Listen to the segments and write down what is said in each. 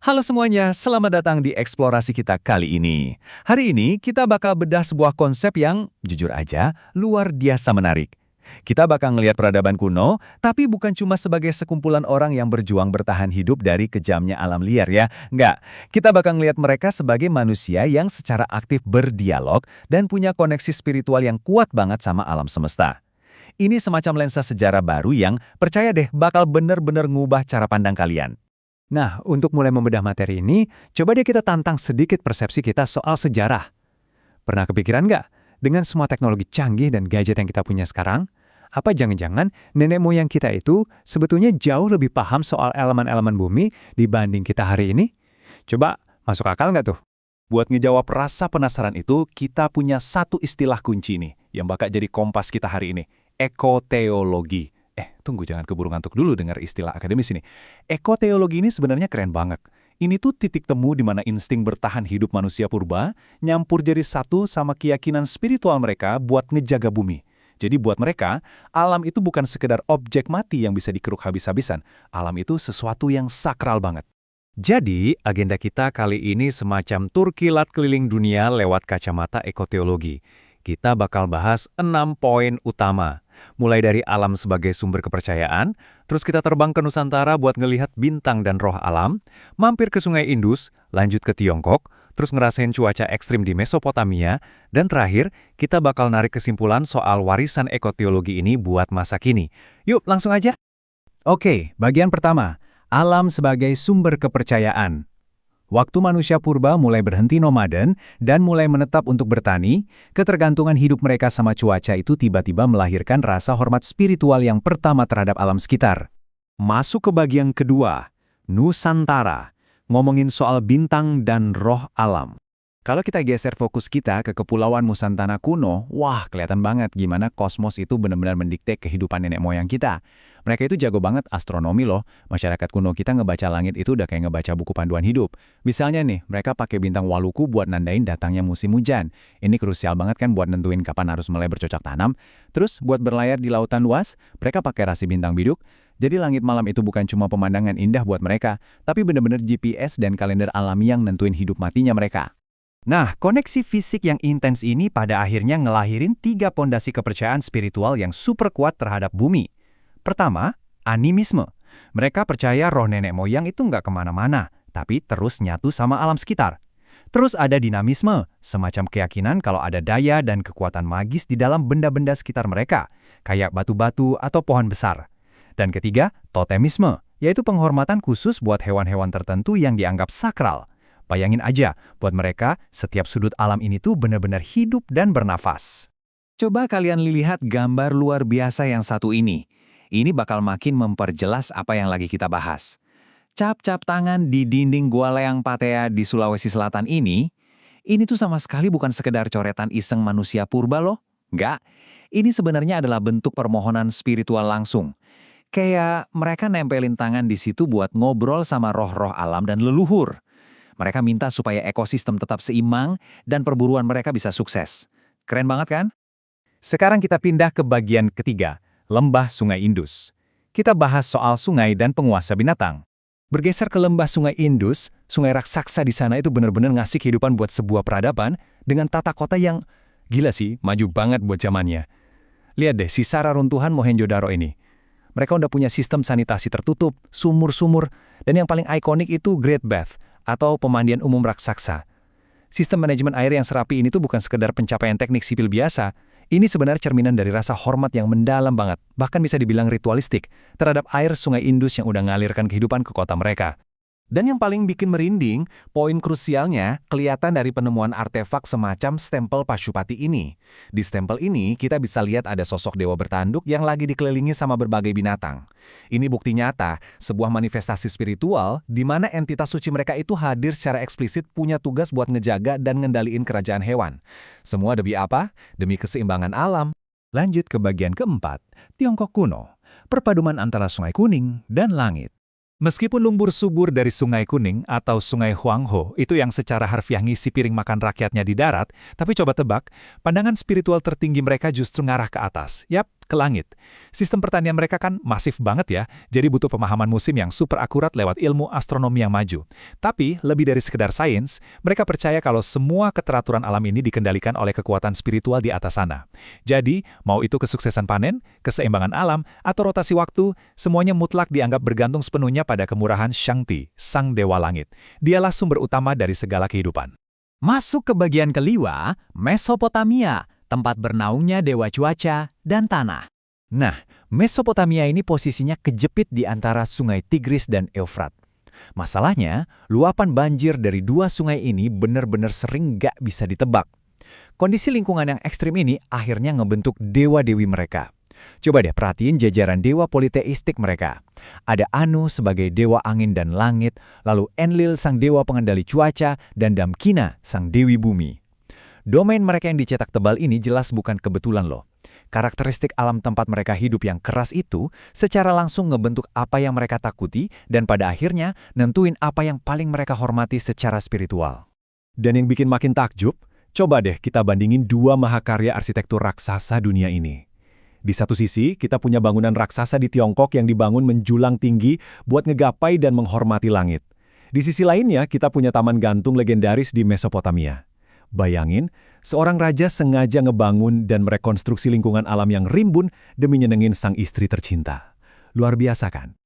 Halo semuanya, selamat datang di eksplorasi kita kali ini. Hari ini kita bakal bedah sebuah konsep yang, jujur aja, luar biasa menarik. Kita bakal ngelihat peradaban kuno, tapi bukan cuma sebagai sekumpulan orang yang berjuang bertahan hidup dari kejamnya alam liar ya. Nggak, kita bakal ngelihat mereka sebagai manusia yang secara aktif berdialog dan punya koneksi spiritual yang kuat banget sama alam semesta. Ini semacam lensa sejarah baru yang, percaya deh, bakal bener-bener ngubah cara pandang kalian. Nah, untuk mulai membedah materi ini, coba deh kita tantang sedikit persepsi kita soal sejarah. Pernah kepikiran nggak? Dengan semua teknologi canggih dan gadget yang kita punya sekarang, apa jangan-jangan nenek moyang kita itu sebetulnya jauh lebih paham soal elemen-elemen bumi dibanding kita hari ini? Coba masuk akal nggak tuh? Buat ngejawab rasa penasaran itu, kita punya satu istilah kunci nih, yang bakal jadi kompas kita hari ini, ekoteologi. Tunggu, jangan keburu ngantuk dulu dengar istilah akademis ini. Ekoteologi ini sebenarnya keren banget. Ini tuh titik temu di mana insting bertahan hidup manusia purba nyampur jadi satu sama keyakinan spiritual mereka buat ngejaga bumi. Jadi buat mereka, alam itu bukan sekedar objek mati yang bisa dikeruk habis-habisan. Alam itu sesuatu yang sakral banget. Jadi, agenda kita kali ini semacam tur kilat keliling dunia lewat kacamata ekoteologi. Kita bakal bahas 6 poin utama. Mulai dari alam sebagai sumber kepercayaan, terus kita terbang ke Nusantara buat ngelihat bintang dan roh alam, mampir ke Sungai Indus, lanjut ke Tiongkok, terus ngerasain cuaca ekstrim di Mesopotamia, dan terakhir, kita bakal narik kesimpulan soal warisan ekoteologi ini buat masa kini. Yuk, langsung aja. Oke, bagian pertama, alam sebagai sumber kepercayaan. Waktu manusia purba mulai berhenti nomaden dan mulai menetap untuk bertani, ketergantungan hidup mereka sama cuaca itu tiba-tiba melahirkan rasa hormat spiritual yang pertama terhadap alam sekitar. Masuk ke bagian kedua, Nusantara, ngomongin soal bintang dan roh alam. Kalau kita geser fokus kita ke kepulauan Nusantara kuno, wah kelihatan banget gimana kosmos itu benar-benar mendikte kehidupan nenek moyang kita. Mereka itu jago banget astronomi loh. Masyarakat kuno kita ngebaca langit itu udah kayak ngebaca buku panduan hidup. Misalnya nih, mereka pakai bintang Waluku buat nandain datangnya musim hujan. Ini krusial banget kan buat nentuin kapan harus mulai bercocok tanam. Terus buat berlayar di lautan luas, mereka pakai rasi bintang biduk. Jadi langit malam itu bukan cuma pemandangan indah buat mereka, tapi benar-benar GPS dan kalender alami yang nentuin hidup matinya mereka. Nah, koneksi fisik yang intens ini pada akhirnya ngelahirin 3 pondasi kepercayaan spiritual yang super kuat terhadap bumi. Pertama, animisme. Mereka percaya roh nenek moyang itu nggak kemana-mana, tapi terus nyatu sama alam sekitar. Terus ada dinamisme, semacam keyakinan kalau ada daya dan kekuatan magis di dalam benda-benda sekitar mereka, kayak batu-batu atau pohon besar. Dan ketiga, totemisme, yaitu penghormatan khusus buat hewan-hewan tertentu yang dianggap sakral. Bayangin aja, buat mereka, setiap sudut alam ini tuh benar-benar hidup dan bernafas. Coba kalian lihat gambar luar biasa yang satu ini. Ini bakal makin memperjelas apa yang lagi kita bahas. Cap-cap tangan di dinding Gua Leang Patea di Sulawesi Selatan ini tuh sama sekali bukan sekedar coretan iseng manusia purba loh. Nggak, ini sebenarnya adalah bentuk permohonan spiritual langsung. Kayak mereka nempelin tangan di situ buat ngobrol sama roh-roh alam dan leluhur. Mereka minta supaya ekosistem tetap seimbang dan perburuan mereka bisa sukses. Keren banget kan? Sekarang kita pindah ke bagian ketiga, Lembah Sungai Indus. Kita bahas soal sungai dan penguasa binatang. Bergeser ke lembah Sungai Indus, sungai raksasa di sana itu benar-benar ngasih kehidupan buat sebuah peradaban dengan tata kota yang gila sih, maju banget buat zamannya. Lihat deh, sisa reruntuhan Mohenjo-daro ini. Mereka udah punya sistem sanitasi tertutup, sumur-sumur, dan yang paling ikonik itu Great Bath, atau pemandian umum raksasa. Sistem manajemen air yang serapi ini tuh bukan sekedar pencapaian teknik sipil biasa. Ini sebenarnya cerminan dari rasa hormat yang mendalam banget, bahkan bisa dibilang ritualistik, terhadap air Sungai Indus yang udah ngalirkan kehidupan ke kota mereka. Dan yang paling bikin merinding, poin krusialnya kelihatan dari penemuan artefak semacam stempel Pashupati ini. Di stempel ini, kita bisa lihat ada sosok dewa bertanduk yang lagi dikelilingi sama berbagai binatang. Ini bukti nyata, sebuah manifestasi spiritual di mana entitas suci mereka itu hadir secara eksplisit punya tugas buat ngejaga dan ngendaliin kerajaan hewan. Semua demi apa? Demi keseimbangan alam. Lanjut ke bagian keempat, Tiongkok kuno. Perpaduan antara Sungai Kuning dan langit. Meskipun lumpur subur dari Sungai Kuning atau Sungai Huangho itu yang secara harfiah ngisi piring makan rakyatnya di darat, tapi coba tebak, pandangan spiritual tertinggi mereka justru ngarah ke atas. Yap, ke langit. Sistem pertanian mereka kan masif banget ya, jadi butuh pemahaman musim yang super akurat lewat ilmu astronomi yang maju. Tapi, lebih dari sekedar sains, mereka percaya kalau semua keteraturan alam ini dikendalikan oleh kekuatan spiritual di atas sana. Jadi, mau itu kesuksesan panen, keseimbangan alam, atau rotasi waktu, semuanya mutlak dianggap bergantung sepenuhnya pada kemurahan Shangti, sang dewa langit. Dialah sumber utama dari segala kehidupan. Masuk ke bagian kelima, Mesopotamia, tempat bernaungnya dewa cuaca dan tanah. Nah, Mesopotamia ini posisinya kejepit di antara sungai Tigris dan Eufrat. Masalahnya, luapan banjir dari dua sungai ini benar-benar sering nggak bisa ditebak. Kondisi lingkungan yang ekstrim ini akhirnya ngebentuk dewa-dewi mereka. Coba deh perhatiin jajaran dewa politeistik mereka. Ada Anu sebagai dewa angin dan langit, lalu Enlil sang dewa pengendali cuaca, dan Damkina sang dewi bumi. Domain mereka yang dicetak tebal ini jelas bukan kebetulan loh. Karakteristik alam tempat mereka hidup yang keras itu secara langsung ngebentuk apa yang mereka takuti dan pada akhirnya nentuin apa yang paling mereka hormati secara spiritual. Dan yang bikin makin takjub, coba deh kita bandingin dua mahakarya arsitektur raksasa dunia ini. Di satu sisi, kita punya bangunan raksasa di Tiongkok yang dibangun menjulang tinggi buat ngegapai dan menghormati langit. Di sisi lainnya, kita punya taman gantung legendaris di Mesopotamia. Bayangin, seorang raja sengaja ngebangun dan merekonstruksi lingkungan alam yang rimbun demi nyenengin sang istri tercinta. Luar biasa kan?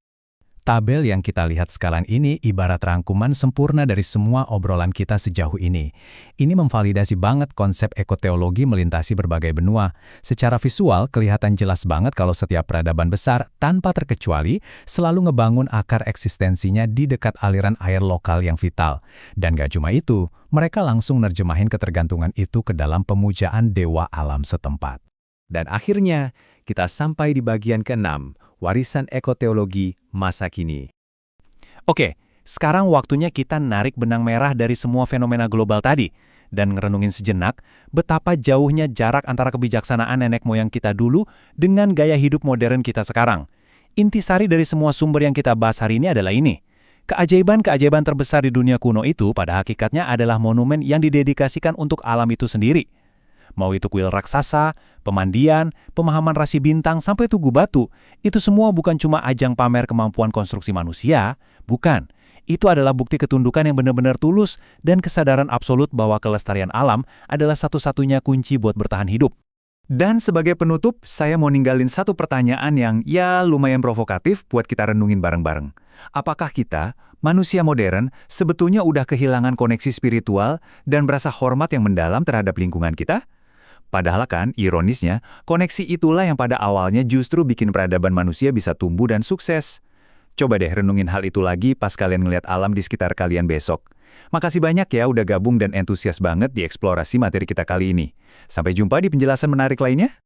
Tabel yang kita lihat sekarang ini ibarat rangkuman sempurna dari semua obrolan kita sejauh ini. Ini memvalidasi banget konsep ekoteologi melintasi berbagai benua. Secara visual, kelihatan jelas banget kalau setiap peradaban besar, tanpa terkecuali, selalu ngebangun akar eksistensinya di dekat aliran air lokal yang vital. Dan gak cuma itu, mereka langsung nerjemahin ketergantungan itu ke dalam pemujaan dewa alam setempat. Dan akhirnya, kita sampai di bagian ke-6, warisan ekoteologi masa kini. Oke, sekarang waktunya kita narik benang merah dari semua fenomena global tadi dan ngerenungin sejenak betapa jauhnya jarak antara kebijaksanaan nenek moyang kita dulu dengan gaya hidup modern kita sekarang. Intisari dari semua sumber yang kita bahas hari ini adalah ini. Keajaiban-keajaiban terbesar di dunia kuno itu pada hakikatnya adalah monumen yang didedikasikan untuk alam itu sendiri. Mau itu kuil raksasa, pemandian, pemahaman rasi bintang, sampai tugu batu, itu semua bukan cuma ajang pamer kemampuan konstruksi manusia, bukan. Itu adalah bukti ketundukan yang benar-benar tulus dan kesadaran absolut bahwa kelestarian alam adalah satu-satunya kunci buat bertahan hidup. Dan sebagai penutup, saya mau ninggalin satu pertanyaan yang ya lumayan provokatif buat kita renungin bareng-bareng. Apakah kita, manusia modern, sebetulnya udah kehilangan koneksi spiritual dan merasa hormat yang mendalam terhadap lingkungan kita? Padahal kan, ironisnya, koneksi itulah yang pada awalnya justru bikin peradaban manusia bisa tumbuh dan sukses. Coba deh renungin hal itu lagi pas kalian ngeliat alam di sekitar kalian besok. Makasih banyak ya udah gabung dan entusias banget di eksplorasi materi kita kali ini. Sampai jumpa di penjelasan menarik lainnya.